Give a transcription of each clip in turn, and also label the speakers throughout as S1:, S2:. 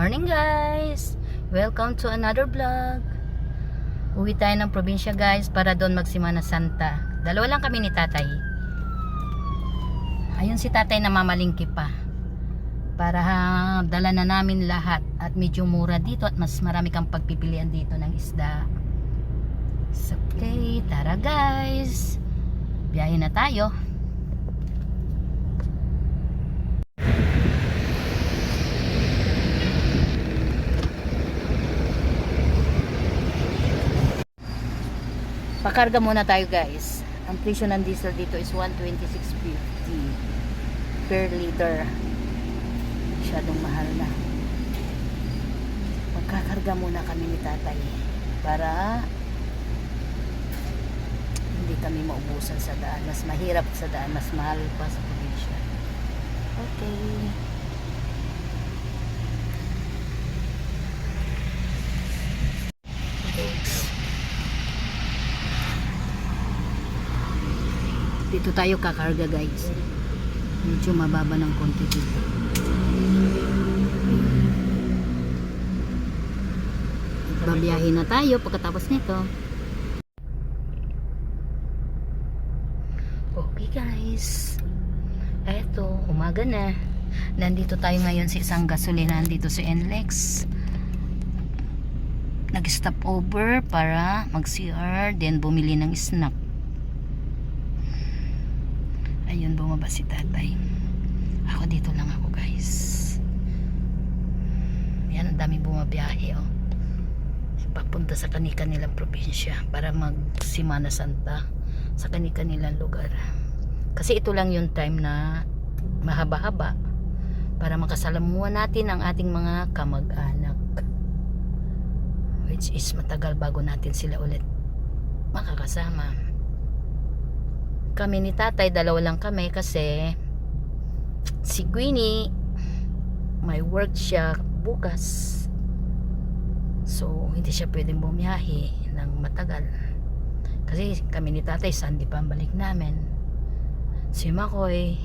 S1: morning guys! Welcome to another vlog. Uwi tayo ng probinsya guys para doon magsimana Santa. Dalawa lang kami ni tatay. Ayun si tatay na mamalingki pa. Para dala na namin lahat. At medyo mura dito at mas marami kang pagpipilian dito ng isda. So, okay, tara guys! Biyahe na tayo. Pakarga muna tayo guys. Ang presyo ng diesel dito is 126.50 per liter. Masyadong mahal na. Magkakarga muna kami ni tatay para hindi kami maubusan sa daan. Mas mahirap sa daan, mas mahal pa sa probinsya. Okay. Dito tayo kakarga guys. Medyo mababa ng konti dito. Babiyahin na tayo pagkatapos nito. Okay guys. Eto, umaga na. Nandito tayo ngayon sa isang gasolinahan dito sa NLEX. Nag-stop over para mag-CR, then bumili ng snack. Ayun, bumaba si tatay. Ako dito lang ako guys. Yan, ang daming bumabiyahe oh. Papunta sa kani-kanilang probinsya para mag-Semana Santa sa kani-kanilang lugar. Kasi ito lang yung time na mahaba-haba para makasalamuhan natin ang ating mga kamag-anak, which is matagal bago natin sila ulit makakasama. Kami ni tatay, dalawa lang kami kasi si Queenie may work siya bukas, so hindi siya pwedeng bumiyahe ng matagal kasi kami ni tatay Sunday pa ang balik namin. Si Makoy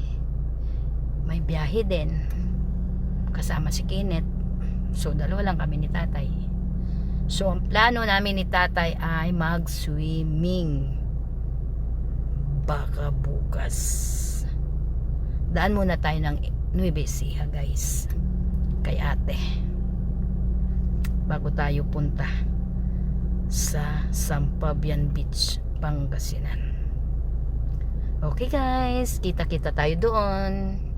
S1: may biyahe din kasama si Kenneth, so dalawa lang kami ni tatay. So ang plano namin ni tatay ay mag-swimming baka bukas. Daan muna tayo ng Nueva Ecija guys kay ate bago tayo punta sa Sampabian Beach, Pangasinan. Okay guys, kita-kita tayo doon.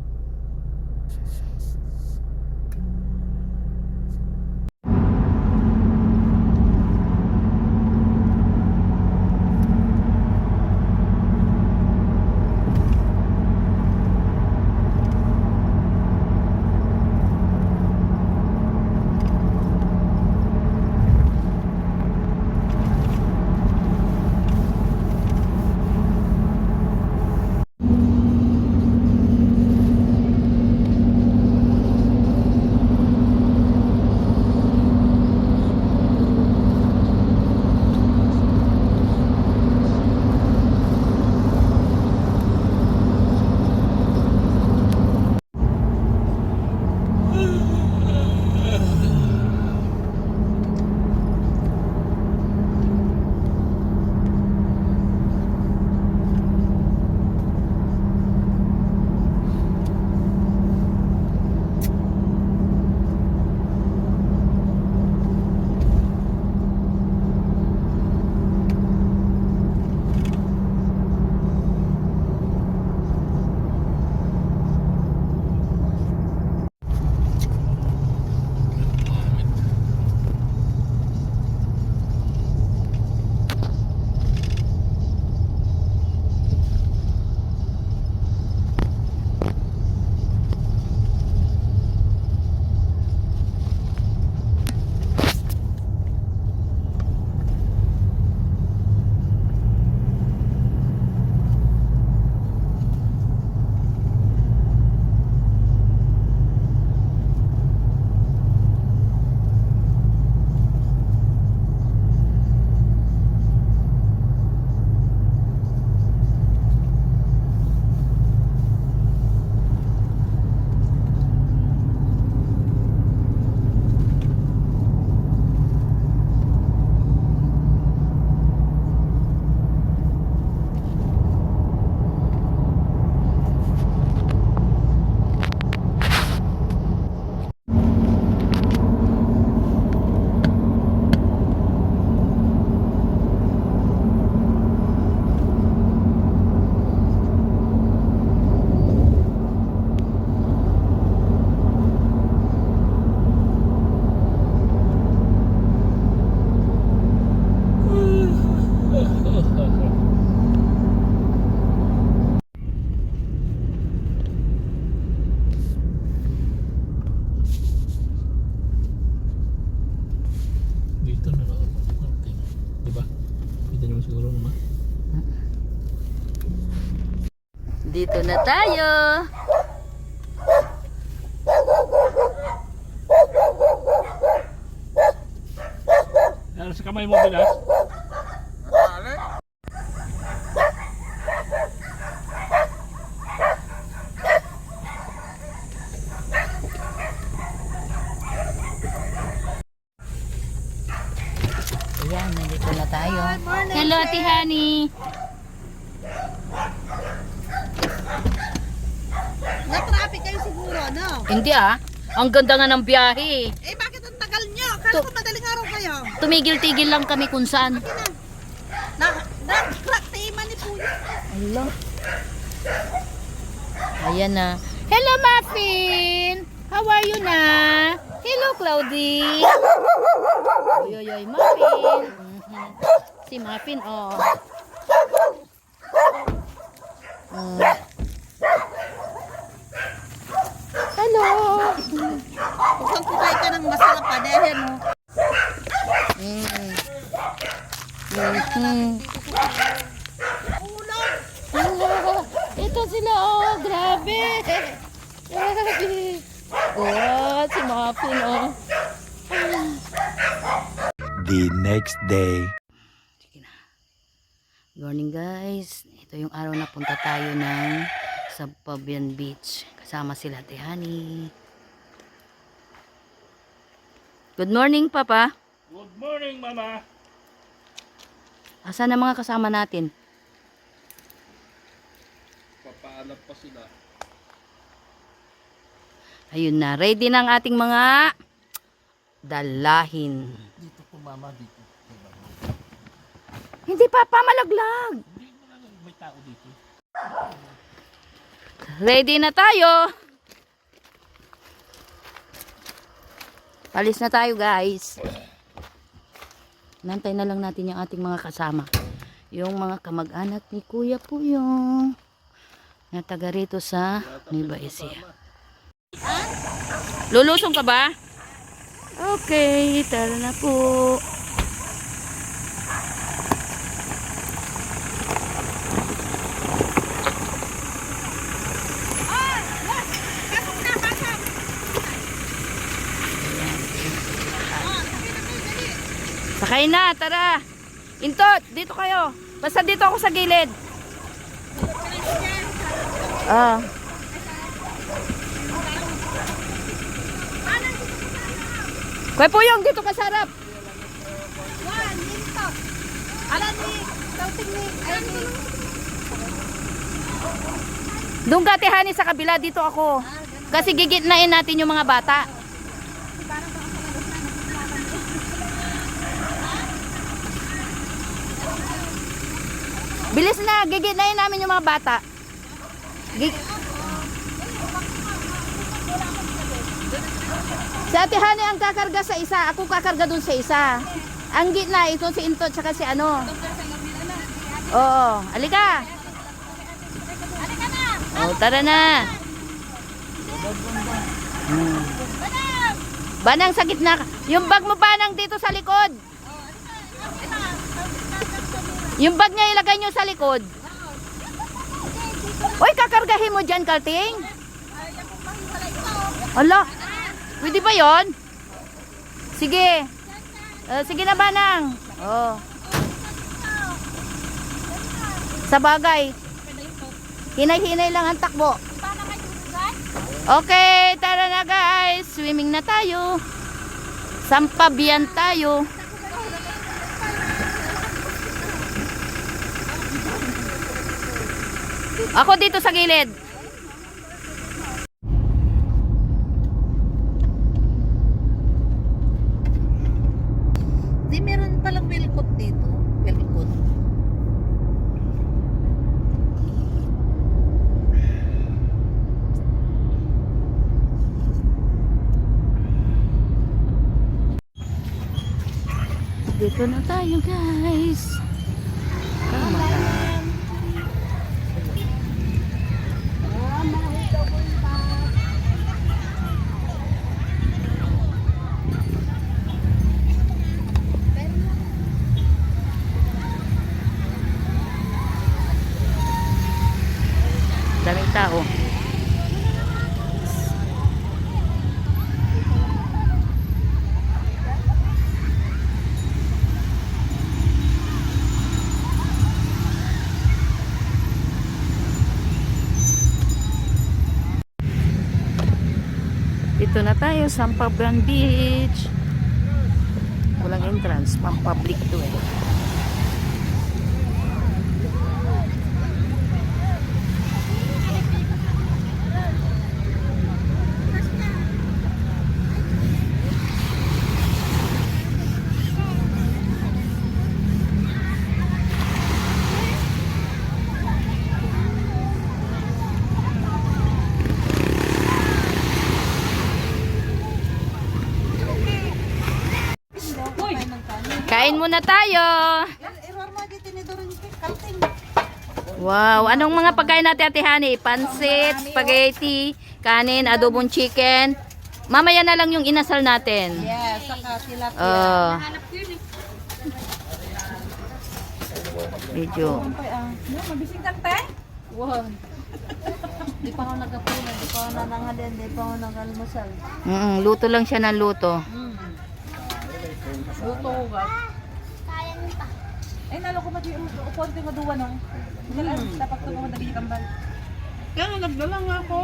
S1: Dito na tayo.
S2: Ano sa kamay mo bilas?
S1: Ayan, nandito na tayo. Hello, Ate Honey.
S3: Na-traffic kayo siguro, no?
S1: Hindi ah. Ang ganda nga ng biyahe.
S3: Eh, bakit ang tagal nyo? Akala ko madaling araw kayo.
S1: Tumigil-tigil lang kami kung saan.
S3: Na-crack teaman ni Puyo.
S1: Hello. Ayan na. Hello, Muffin. How are you na? Hello, Cloudy. Oy, oy, oy, Muffin. Si Muffin, oh. Hello.
S3: Kung kumain ka ng masarap pa, dahil mo.
S1: Ito sila, oh. Grabe. Grabe. Oh, si Muffin, oh.
S4: The next day.
S1: Sige na. Good morning, guys. Ito yung araw na punta tayo ng sa Pabian Beach. Kasama sila Ate Honey. Good morning, Papa.
S2: Good morning, Mama.
S1: Asan ang mga kasama natin?
S2: Papaalam pa sila.
S1: Ayun na. Ready na ang ating mga dalahin.
S2: Dito po, Mama, dito.
S1: Hindi, Papa. Malaglag.
S2: Hindi mo lang may tao dito.
S1: Ready na tayo. Palis na tayo, guys. Nantay na lang natin yung ating mga kasama. Yung mga kamag-anak ni Kuya Puyong na taga rito sa Nueva Ecija. Lulusong ka ba? Okay, tara na po. Sakay na, tara. Intot, dito kayo. Basta dito ako sa gilid. Ah. Kuya Puyong, dito ka sa harap.
S3: Juan, dito. Alam ni, kauting ni, ay ni.
S1: Doon ka, Ate Honey, sa kabila. Dito ako. Kasi gigitnain natin yung mga bata. Bilis na, gigitnain namin yung mga bata. Si Ate Honey ang kakarga sa isa, ako kakarga dun sa isa. Ang gitna, ito si Intot, tsaka si ano. Oo, alika. Oh, tara na. Banang sa gitna. Yung bag mo, Banang, dito sa likod. Yung bag niya ilagay nyo sa likod. Uy, kakargahin mo dyan, Kalting. Ala, pwede ba yon? Sige. Sige na, Banang. Oh. Sa bagay. Hinay-hinay lang ang takbo. Okay, tara na guys. Swimming na tayo. Sampabian tayo. Ako dito sa gilid.
S3: Di meron palang wilkot dito. Wilkot.
S1: Dito na tayo guys. Tama na. tao. Dito na tayo sa Pampabran Beach. Walang entrance, pang public to eh. Kain muna tayo. Wow, anong mga pagkain natin, Ate Hani? Pansit, spaghetti, kanin, adobong chicken. Mamaya na lang yung inasal natin.
S3: Yes, saka tilapia.
S1: Oh. Medyo.
S3: Mabising kante? Wow. Di pa ako nagkapunan, di pa ako nananghalian, di pa ako nag-almusal.
S1: Luto lang siya ng luto.
S3: Luto ko ba? Ay, nalo ko mati upon ko maduwa nung. Dapat ko mo nagiging kambal. Kaya nga nagdala nga ako.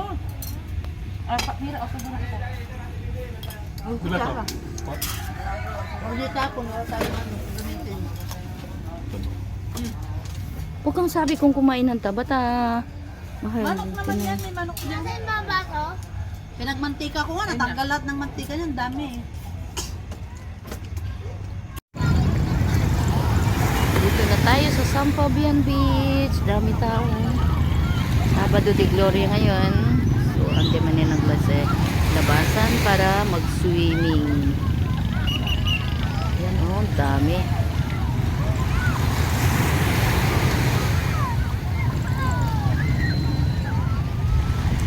S3: Mira, ako muna ito.
S2: Wala ka.
S3: Ulit ako, wala tayo gamitin.
S1: Huwag kang sabi kung kumain ng tabat mahal.
S3: Manok naman yan, may manok yan. Nasaan ba ba to? Pinagmantika ko nga, natanggal lahat ng mantika niyan, dami eh.
S1: Dito na tayo sa Sampabian Beach. Dami tao. Sabado de Gloria ngayon. So, ang man yan labasan para mag-swimming. Yan oh, dami.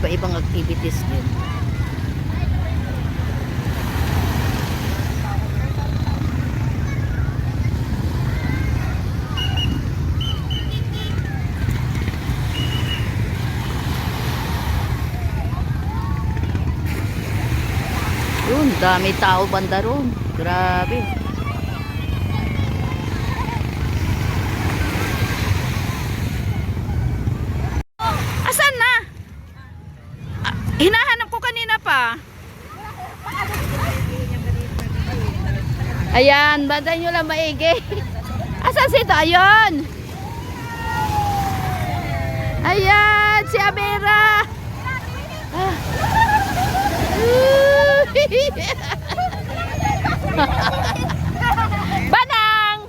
S1: Iba-ibang activities din. Yun, dami tao banda ron. Grabe. Asan na? Hinahanap ko kanina pa. Ayan, baday nyo lang maigi. Asan si ito? Ayun. Ayan, si Amira. Ah. Banang!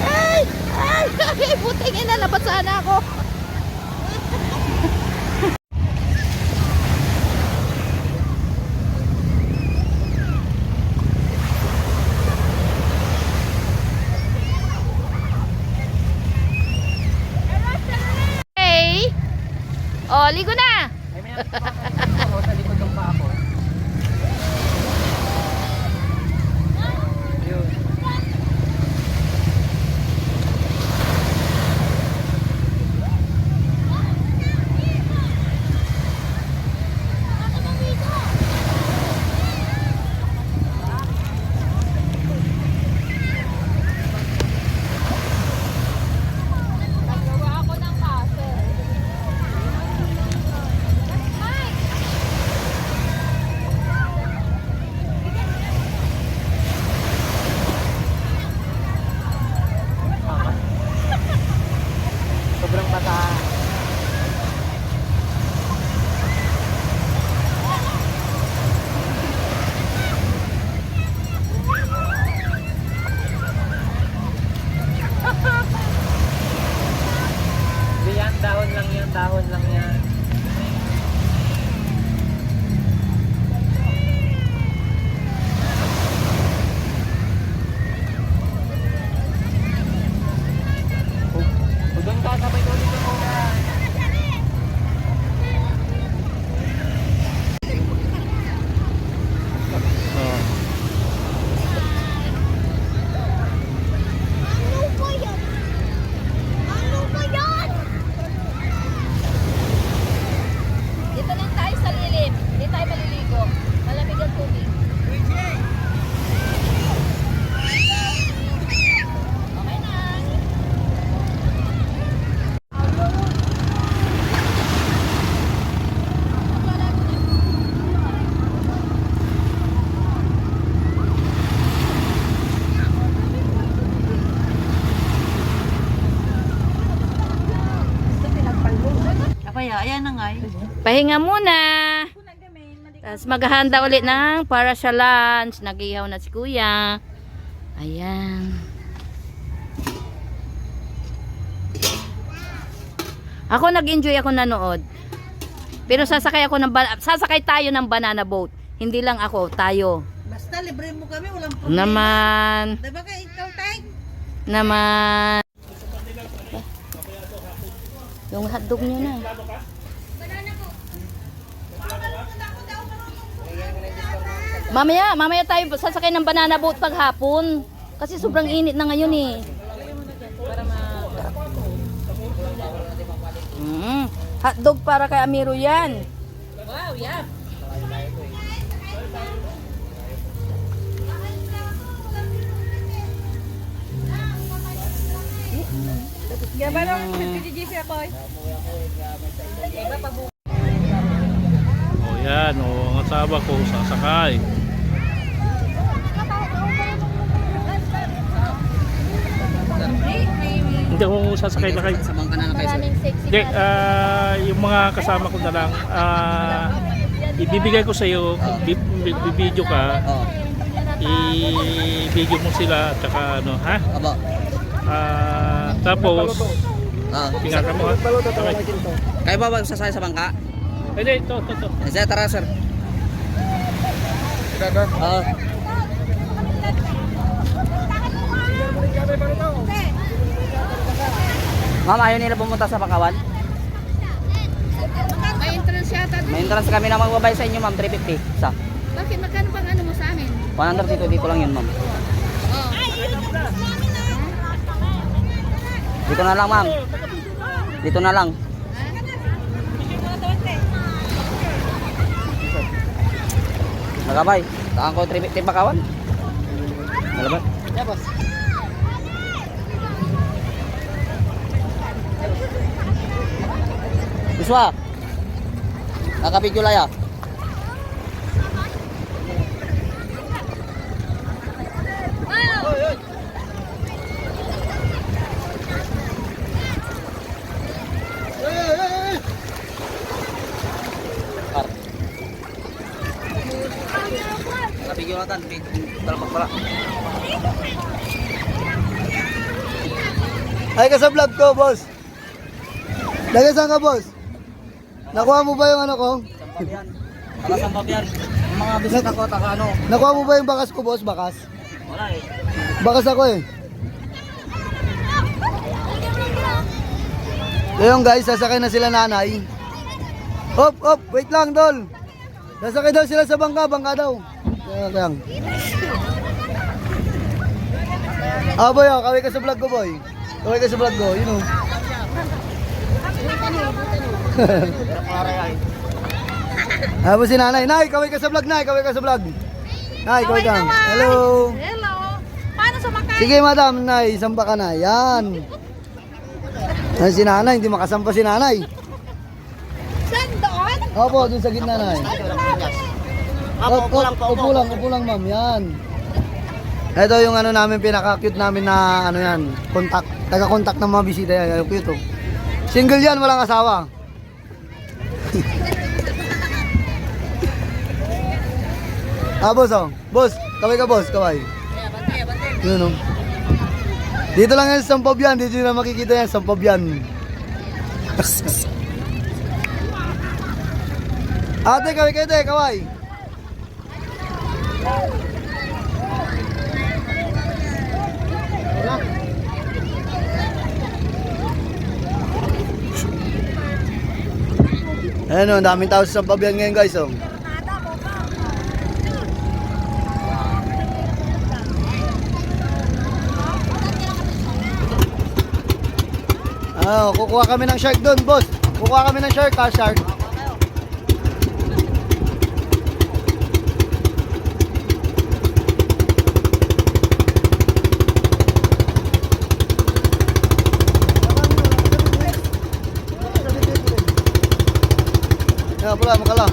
S1: Ay, buting ina, nabasa na ako. Hey! Oh, ligo na!
S2: Sa likod ng pa ako. Sobrang bata. Yan, dahon lang yan, dahon lang yan.
S3: Kaya, ayan na nga.
S1: Pahinga muna. Tapos maghahanda ulit ng para sa lunch. Nag-ihaw na si kuya. Ayan. Ako nag-enjoy ako nanood. Pero sasakay tayo ng banana boat. Hindi lang ako, tayo.
S3: Basta libre mo kami, walang problema.
S1: Naman.
S3: Diba ka ikaw tayo?
S1: Naman. Yung hotdog nyo na. Mamaya tayo sasakay ng banana boat paghapon. Kasi sobrang init na ngayon eh. Hotdog para kay Amiro yan.
S3: Wow, yeah. Gaba lang, PGGC ako eh.
S5: O yan, o ang asawa ko sasakay. Hindi ako sasakay na kayo.
S2: Sabang ka na kayo, sir.
S5: Hindi, yung mga kasama ko na lang, ibibigay ko sa iyo, bibidyo ka,
S2: Oo.
S5: i-video mo sila, at saka ano, ha?
S2: Aba.
S5: Tapos, tingnan mo ha? Okay.
S2: Kayo ba sasakay sa bangka?
S5: Hindi, ito.
S2: Sir, tara, sir. Oo. Ma'am, ayaw nila pumunta sa Pakawan?
S6: May entrance yata.
S2: May entrance kami na magbabay sa inyo, ma'am. 350. Isa.
S6: Bakit magkano pang ano mo sa amin?
S2: 100 dito lang yun, ma'am.
S6: Oh.
S2: Dito na lang, ma'am. Dito na lang. Nagabay. Taan ko 350 Pakawan. Nalaban? Yeah, boss. Iswa. Nakabidyo laya. Nakabidyo natin. Talamak pala.
S7: Ay ka sa vlog ko, boss. Lagay saan ka, boss? Nakuha mo ba yung ano ko?
S2: Sampabian. Taga Sampabian. Yung mga bisita ko, taga ano.
S7: Nakuha mo ba yung bakas ko, boss? Bakas?
S2: Wala eh.
S7: Bakas ako eh. Ngayon guys, sasakay na sila nanay. Hop, wait lang, Dol. Sasakay daw sila sa bangka daw. Kaya. Boy, kaway ka sa vlog ko, boy. Kaway ka sa vlog ko, you know. Si nanay. Nay, kaway ka sa vlog, nay. Kaway ka sa vlog. Nay, kaway ka. Hello.
S6: Hello. Paano sumakay?
S7: Sige, madam, nay. Samba ka na. Yan. Ay, si nanay. Hindi makasampa si nanay.
S6: Saan doon?
S7: Opo, dun sa gitna, nay. Upo lang, ma'am. Yan. Ito yung ano namin, pinaka-cute namin na ano yan. Contact. Taga-contact ng mga bisita yan. Cute, oh. Single yan, walang asawa. Boss, oh. Boss, kaway ka, boss. Kaway. Yun, oh. Dito lang yan, Sampaw yan. Dito na makikita yan, Sampaw yan. Ate, kaway kayo, te. Kaway. Ayan, oh, daming tao sa Sampaw yan ngayon, guys, oh. Kukuha kami ng shark doon, boss. Kukuha kami ng shark, shark. Pula, makala.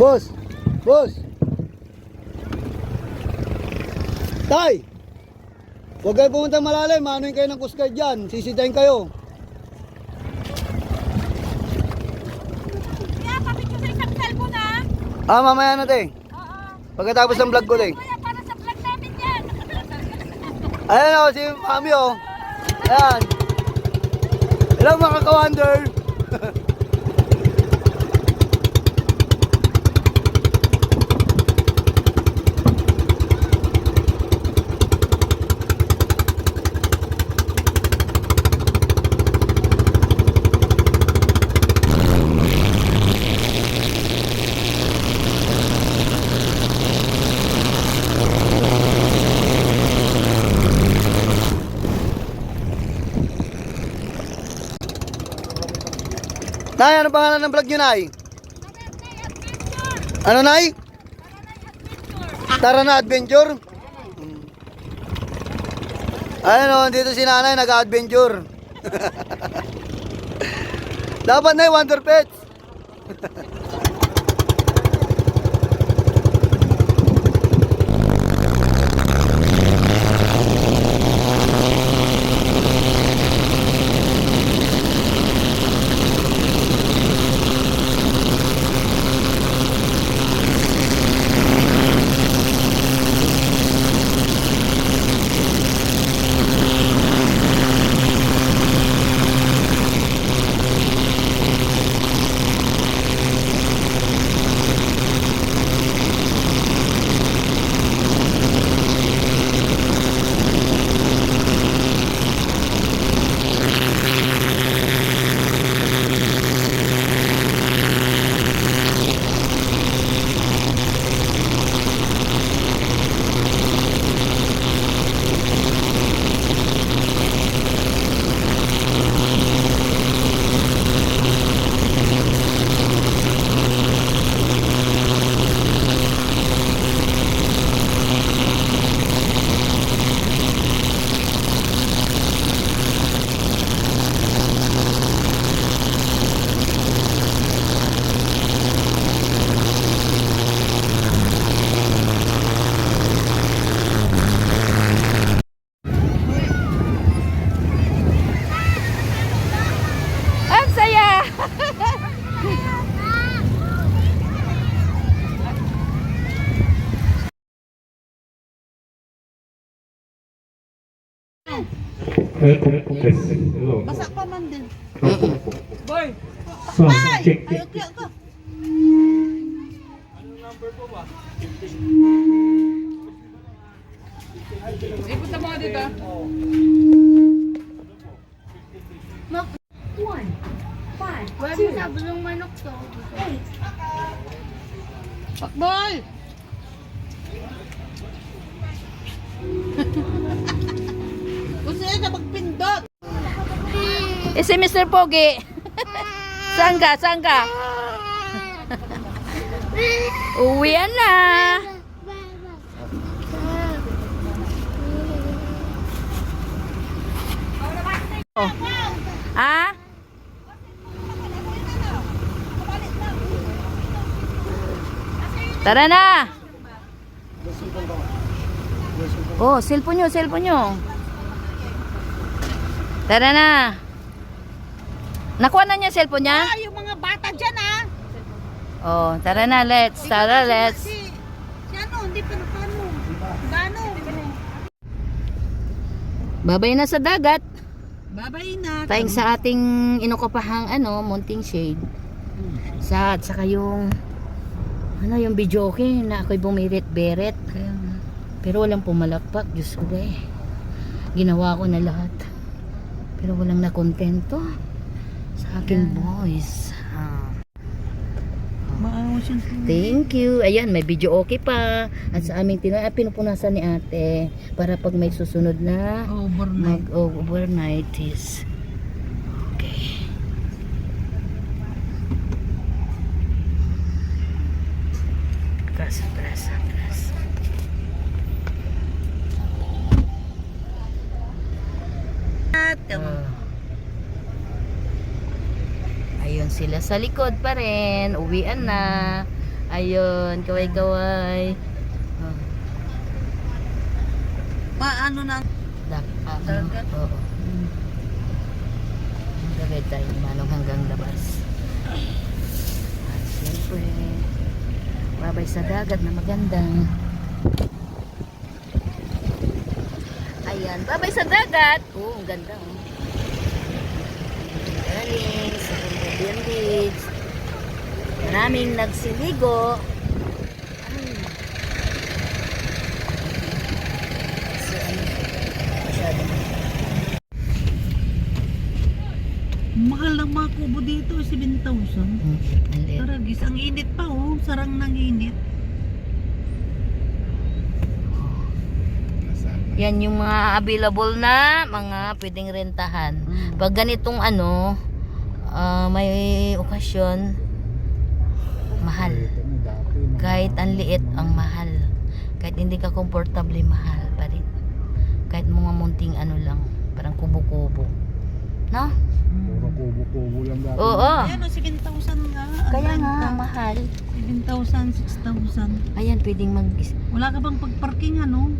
S7: Boss! Boss! Tay! Huwag kayo pumunta malalim, manuin kayo ng Coast Guard dyan. Sisitayin kayo.
S6: Kaya kapit ko sa isang cellphone ha.
S7: Mamaya na, te. Pagkatapos ng vlog ko, te.
S6: Kuya, para sa vlog namin yan.
S7: Ayan o, si Mami o. Ayan. Hello mga ka-wonder. Nay, ano pangalan ng vlog nyo, Nay? Ano, Nay? Tara na Adventure? Ayun o, dito si Nanay nag-adventure. Dapat, Nay, Wonder Pets.
S1: Ang saya!
S3: Basa pa man din.
S5: Check.
S3: Ayaw ko. Ikot na mga dito.
S6: Wala mo sa bulong manok to.
S3: Pakboy! Gusto niya na magpindot.
S1: Eh si Mr. Pogi. Saan ka? Saan ka? Uwian na. Oh. Ah? Tara na. Oh, cellphone nyo, cellphone nyo. Tara na. Nakuha na niya cellphone niya?
S3: Ah, yung mga bata dyan ah.
S1: Oh, tara na, let's. Tara, let's.
S3: Si ano, hindi pa nakano. Gano.
S1: Babay na sa dagat.
S3: Babay na.
S1: Tayong sa ating inukupahang Munting Shade. At saka yung yung video okay na ako'y bumirit-beret. Pero walang pumalakpak, Diyos ko eh. Ginawa ko na lahat. Pero walang nakontento sa aking boys. Thank you. Ayan, may video okay pa. At sa aming pinupunasan ni ate para pag may susunod na overnight is okay. Tras. Ayun sila sa likod pa rin. Uwian na. Ayun, kaway-kaway. Oh,
S3: Paano na?
S1: dagat. Oo. Dagat tayo manong hanggang labas. At siyempre, babay sa dagat na magandang. Ayan, babay sa dagat. Oo, ang ganda. Oh. Galing sa Cambodian Beach. Maraming nagsiligo. Ay. So, ano, masyado.
S3: Mahal ng mga kubo dito, 7,000.
S1: Ang liit.
S3: Taragis, ang init pa oh. Sarang ng init.
S1: Yan yung mga available na mga pwedeng rentahan. Pag ganitong ano, may okasyon, mahal. Kahit ang liit, ang mahal. Kahit hindi ka komportable, mahal pa rin. Kahit mga munting ano lang, parang kubo-kubo. No?
S2: Kubo lang dati.
S1: Oo.
S3: Ayan o, 7,000 nga. ang
S1: Kaya nga,
S3: renta.
S1: mahal.
S3: 7,000, 6,000.
S1: Ayan, pwedeng mag...
S3: Wala ka bang pagparking ano?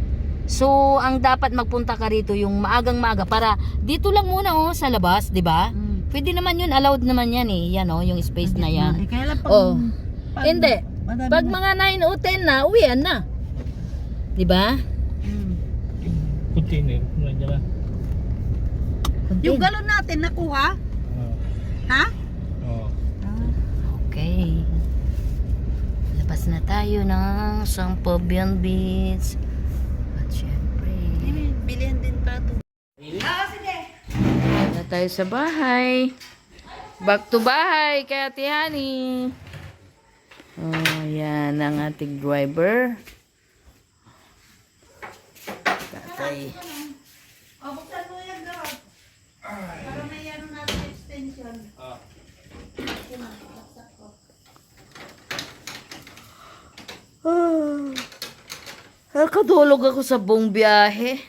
S1: So, ang dapat magpunta ka rito yung maagang maaga para dito lang muna oh sa labas, 'di ba? Pwede naman 'yun, allowed naman 'yan eh. Yan oh, yung space na 'yan.
S3: Eh, kaya lang pag...
S1: Oh. Hindi.
S3: madami
S1: Pag
S3: na-
S1: mga 9 o 10 na, uwian na. 'Di ba?
S5: Container. Nandiyan na.
S3: Yung galon natin nakuha? Ha?
S5: Oo.
S1: Okay. Labas na tayo ng Cambodian Beach. At syempre,
S3: Bilihan din pa ito.
S1: na tayo sa bahay. Back to bahay kay Ate Honey. Oh, yan ang ating driver. Tatay.
S3: O, buksan mo yan doon. Para may ano natin extension.
S1: Nakadulog ako sa buong biyahe.